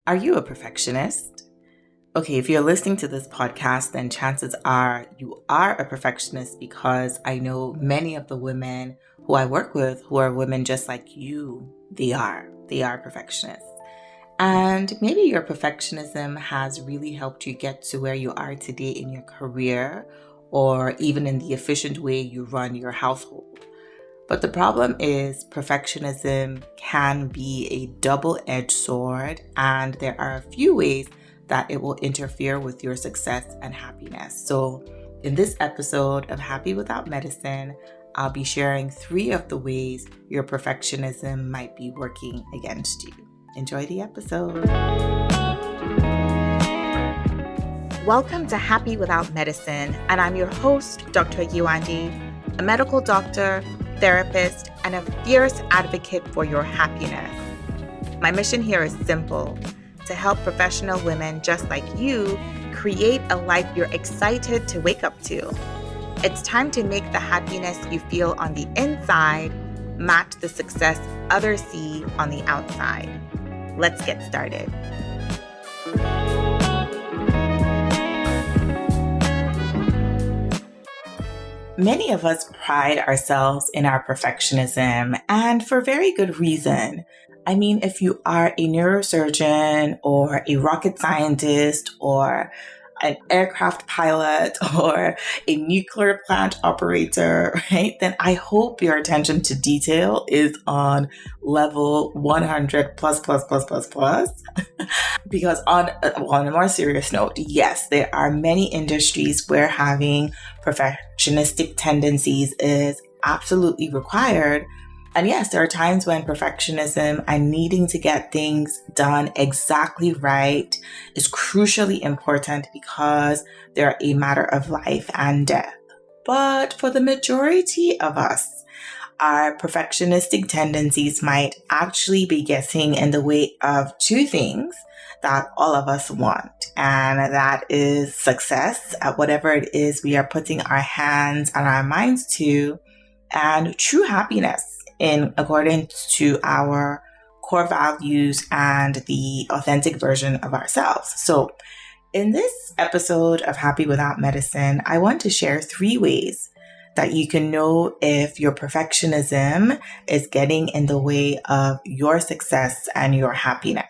Are you a perfectionist? Okay, if you're listening to this podcast, then chances are you are a perfectionist because I know many of the women who I work with who are women just like you, they are perfectionists. And maybe your perfectionism has really helped you get to where you are today in your career or even in the efficient way you run your household. But the problem is perfectionism can be a double-edged sword, and there are a few ways that it will interfere with your success and happiness. So in this episode of Happy Without Medicine, I'll be sharing 3 of the ways your perfectionism might be working against you. Enjoy the episode. Welcome to Happy Without Medicine, and I'm your host, Dr. Yuandi, a medical doctor, therapist, and a fierce advocate for your happiness. My mission here is simple: to help professional women just like you create a life you're excited to wake up to. It's time to make the happiness you feel on the inside match the success others see on the outside. Let's get started. Many of us pride ourselves in our perfectionism, and for very good reason. I mean, if you are a neurosurgeon or a rocket scientist or an aircraft pilot or a nuclear plant operator, right? Then I hope your attention to detail is on level 100 plus. Because on a more serious note, yes, there are many industries where having perfectionistic tendencies is absolutely required. And yes, there are times when perfectionism and needing to get things done exactly right is crucially important because they're a matter of life and death. But for the majority of us, our perfectionistic tendencies might actually be getting in the way of 2 things that all of us want. And that is success at whatever it is we are putting our hands and our minds to, and true happiness in accordance to our core values and the authentic version of ourselves. So in this episode of Happy Without Medicine, I want to share 3 ways that you can know if your perfectionism is getting in the way of your success and your happiness.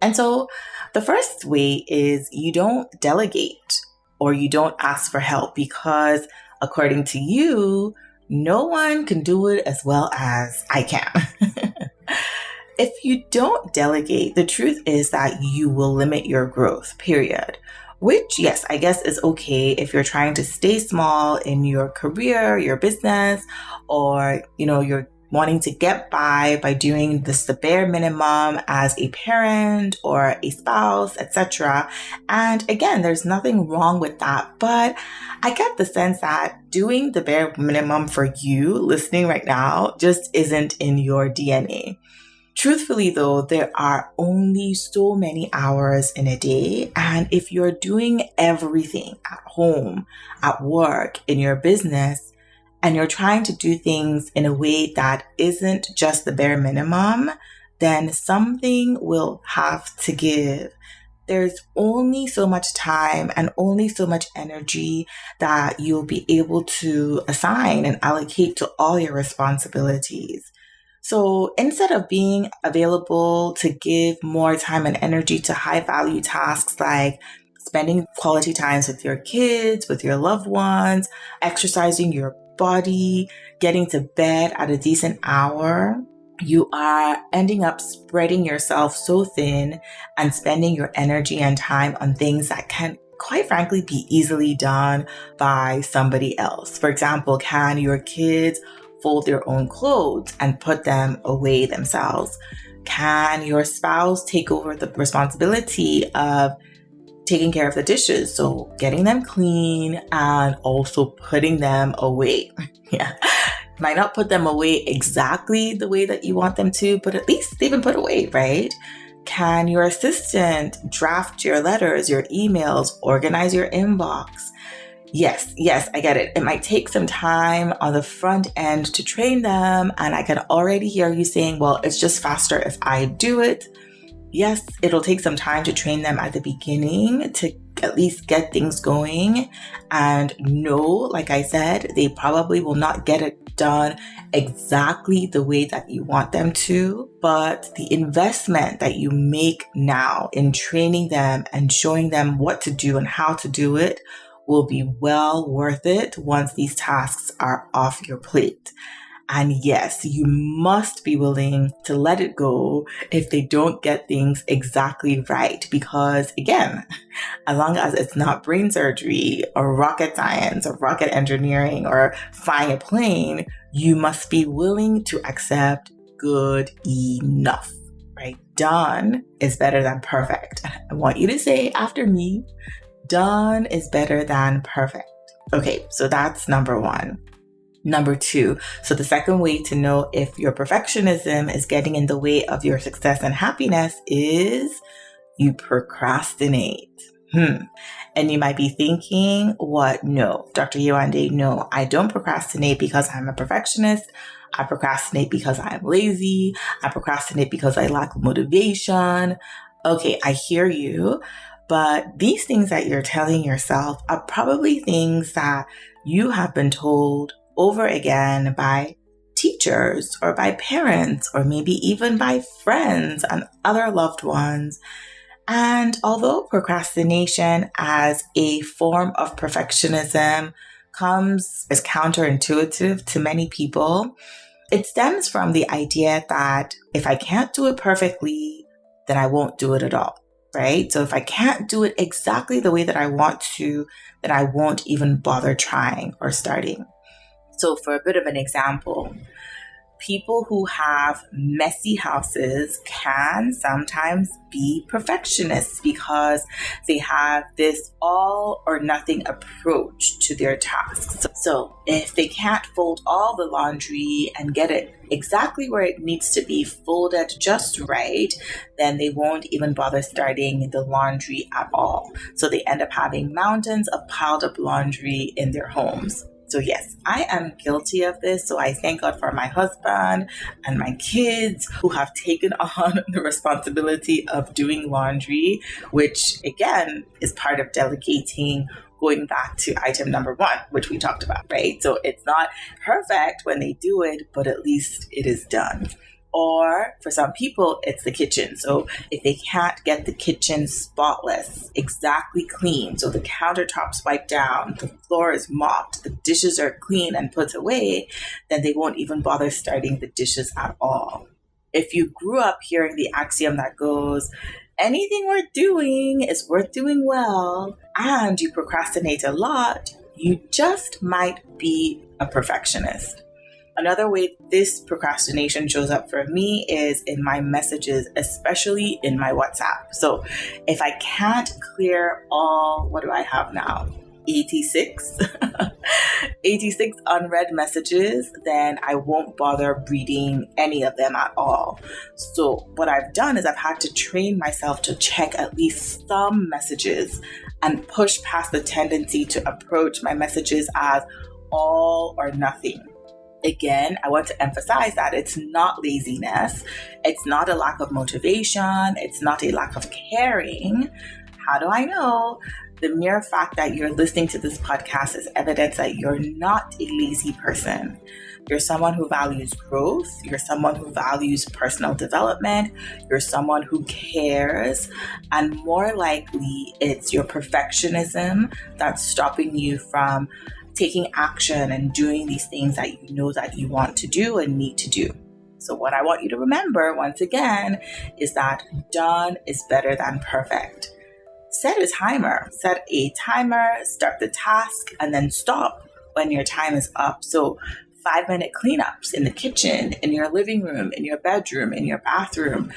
And so the first way is you don't delegate or you don't ask for help because according to you, no one can do it as well as I can. If you don't delegate, the truth is that you will limit your growth, period. Which, yes, I guess is okay if you're trying to stay small in your career, your business, or, you're wanting to get by doing the bare minimum as a parent or a spouse, etc. And again, there's nothing wrong with that. But I get the sense that doing the bare minimum for you listening right now just isn't in your DNA. Truthfully, though, there are only so many hours in a day. And if you're doing everything at home, at work, in your business, and you're trying to do things in a way that isn't just the bare minimum, then something will have to give. There's only so much time and only so much energy that you'll be able to assign and allocate to all your responsibilities. So instead of being available to give more time and energy to high value tasks like spending quality times with your kids, with your loved ones, exercising your body, getting to bed at a decent hour, you are ending up spreading yourself so thin and spending your energy and time on things that can, quite frankly, be easily done by somebody else. For example, can your kids fold their own clothes and put them away themselves? Can your spouse take over the responsibility of taking care of the dishes, so getting them clean and also putting them away? Yeah. Might not put them away exactly the way that you want them to, but at least they've been put away, right? Can your assistant draft your letters, your emails, organize your inbox? Yes, I get it. It might take some time on the front end to train them. And I can already hear you saying, well, it's just faster if I do it. Yes, it'll take some time to train them at the beginning to at least get things going. And no, like I said, they probably will not get it done exactly the way that you want them to. But the investment that you make now in training them and showing them what to do and how to do it will be well worth it once these tasks are off your plate. And yes, you must be willing to let it go if they don't get things exactly right. Because again, as long as it's not brain surgery or rocket science or rocket engineering or flying a plane, you must be willing to accept good enough, right? Done is better than perfect. I want you to say after me, done is better than perfect. Okay, so that's number one. Number two, so the second way to know if your perfectionism is getting in the way of your success and happiness is you procrastinate. And you might be thinking, what? No, Dr. Yewande, no, I don't procrastinate because I'm a perfectionist. I procrastinate because I'm lazy. I procrastinate because I lack motivation. Okay, I hear you. But these things that you're telling yourself are probably things that you have been told over again by teachers or by parents or maybe even by friends and other loved ones. And although procrastination as a form of perfectionism comes as counterintuitive to many people, it stems from the idea that if I can't do it perfectly, then I won't do it at all. Right? So if I can't do it exactly the way that I want to, then I won't even bother trying or starting. So for a bit of an example, people who have messy houses can sometimes be perfectionists because they have this all or nothing approach to their tasks. So if they can't fold all the laundry and get it exactly where it needs to be folded just right, then they won't even bother starting the laundry at all. So they end up having mountains of piled up laundry in their homes. So yes, I am guilty of this. So I thank God for my husband and my kids who have taken on the responsibility of doing laundry, which again is part of delegating, going back to item number one, which we talked about, right? So it's not perfect when they do it, but at least it is done. Or for some people, it's the kitchen. So if they can't get the kitchen spotless, exactly clean, so the countertops wiped down, the floor is mopped, the dishes are clean and put away, then they won't even bother starting the dishes at all. If you grew up hearing the axiom that goes, anything worth doing is worth doing well, and you procrastinate a lot, you just might be a perfectionist. Another way this procrastination shows up for me is in my messages, especially in my WhatsApp. So if I can't clear all, what do I have now? 86 unread messages, then I won't bother reading any of them at all. So what I've done is I've had to train myself to check at least some messages and push past the tendency to approach my messages as all or nothing. Again, I want to emphasize that it's not laziness. It's not a lack of motivation. It's not a lack of caring. How do I know? The mere fact that you're listening to this podcast is evidence that you're not a lazy person. You're someone who values growth. You're someone who values personal development. You're someone who cares. And more likely, it's your perfectionism that's stopping you from taking action and doing these things that you know that you want to do and need to do. So what I want you to remember once again is that done is better than perfect. Set a timer. Set a timer, start the task, and then stop when your time is up. So 5-minute cleanups in the kitchen, in your living room, in your bedroom, in your bathroom.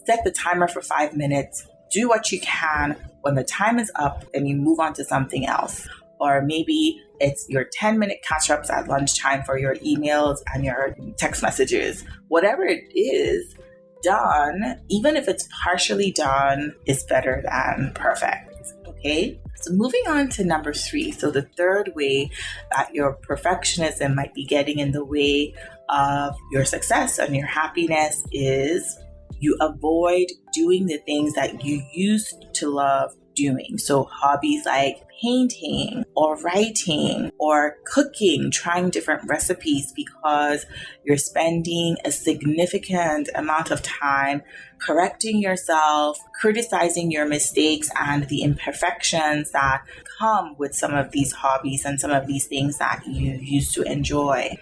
Set the timer for 5 minutes. Do what you can. When the time is up, then you move on to something else. Or maybe it's your 10-minute catch-ups at lunchtime for your emails and your text messages. Whatever it is, done, even if it's partially done, is better than perfect. Okay? So moving on to number 3. So the third way that your perfectionism might be getting in the way of your success and your happiness is You avoid doing the things that you used to love doing. So hobbies like painting or writing or cooking, trying different recipes, because you're spending a significant amount of time correcting yourself, criticizing your mistakes and the imperfections that come with some of these hobbies and some of these things that you used to enjoy.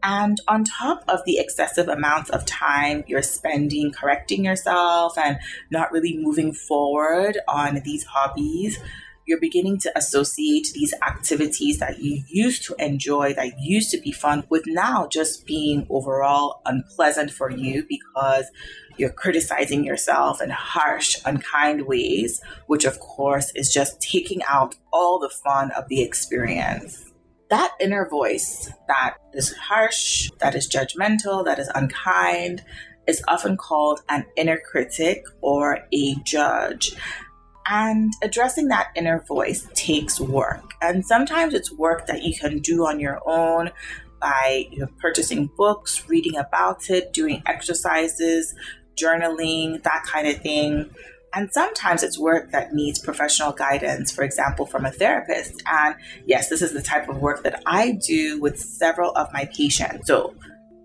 And on top of the excessive amounts of time you're spending correcting yourself and not really moving forward on these hobbies, you're beginning to associate these activities that you used to enjoy, that used to be fun, with now just being overall unpleasant for you because you're criticizing yourself in harsh, unkind ways, which of course is just taking out all the fun of the experience. That inner voice that is harsh, that is judgmental, that is unkind, is often called an inner critic or a judge. And addressing that inner voice takes work. And sometimes it's work that you can do on your own by purchasing books, reading about it, doing exercises, journaling, that kind of thing. And sometimes it's work that needs professional guidance, for example, from a therapist. And yes, this is the type of work that I do with several of my patients. So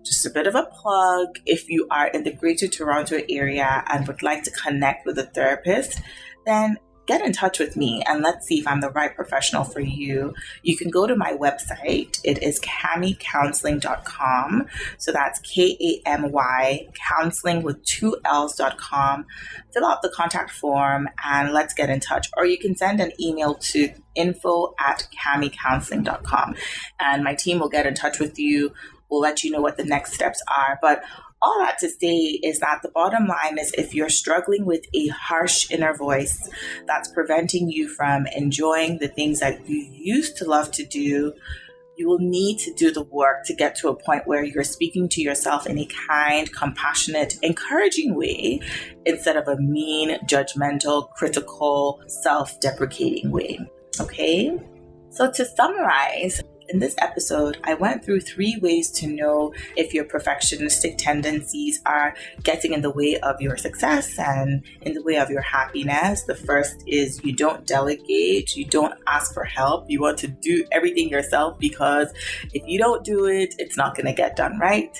just a bit of a plug, if you are in the Greater Toronto area and would like to connect with a therapist, then get in touch with me and let's see if I'm the right professional for you. You can go to my website. It is kamicounseling.com. So that's KAMY, counseling with 2 L's.com. Fill out the contact form and let's get in touch. Or you can send an email to info@kamicounseling.com and my team will get in touch with you. We'll let you know what the next steps are. But all that to say is that the bottom line is, if you're struggling with a harsh inner voice that's preventing you from enjoying the things that you used to love to do, you will need to do the work to get to a point where you're speaking to yourself in a kind, compassionate, encouraging way instead of a mean, judgmental, critical, self-deprecating way. Okay? So to summarize, in this episode, I went through 3 ways to know if your perfectionistic tendencies are getting in the way of your success and in the way of your happiness. The first is you don't delegate, you don't ask for help. You want to do everything yourself because if you don't do it, it's not going to get done right.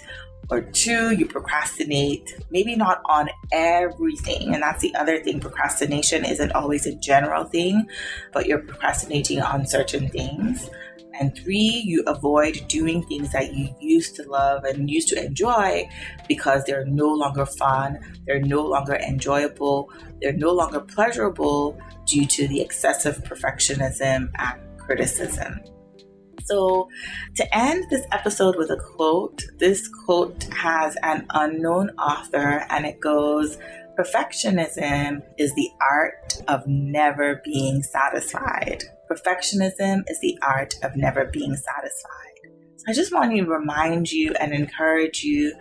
Or 2, you procrastinate, maybe not on everything. And that's the other thing. Procrastination isn't always a general thing, but you're procrastinating on certain things. And 3, you avoid doing things that you used to love and used to enjoy because they're no longer fun, they're no longer enjoyable, they're no longer pleasurable due to the excessive perfectionism and criticism. So to end this episode with a quote, this quote has an unknown author and it goes, "Perfectionism is the art of never being satisfied." Perfectionism is the art of never being satisfied. So I just want to remind you and encourage you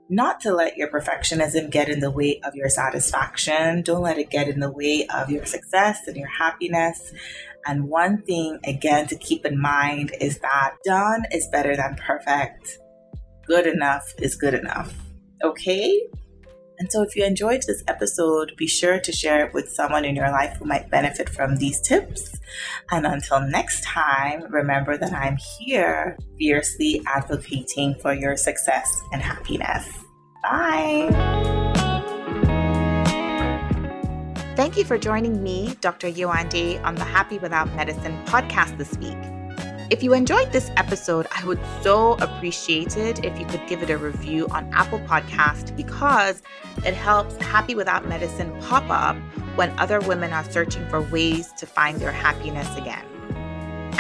not to let your perfectionism get in the way of your satisfaction. Don't let it get in the way of your success and your happiness. And one thing, again, to keep in mind is that done is better than perfect. Good enough is good enough. Okay? And so if you enjoyed this episode, be sure to share it with someone in your life who might benefit from these tips. And until next time, remember that I'm here fiercely advocating for your success and happiness. Bye. Thank you for joining me, Dr. Yewande, on the Happy Without Medicine podcast this week. If you enjoyed this episode, I would so appreciate it if you could give it a review on Apple Podcast because it helps Happy Without Medicine pop up when other women are searching for ways to find their happiness again.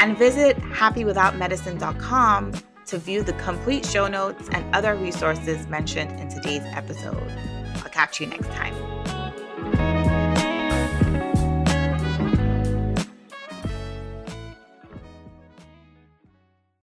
And visit happywithoutmedicine.com to view the complete show notes and other resources mentioned in today's episode. I'll catch you next time.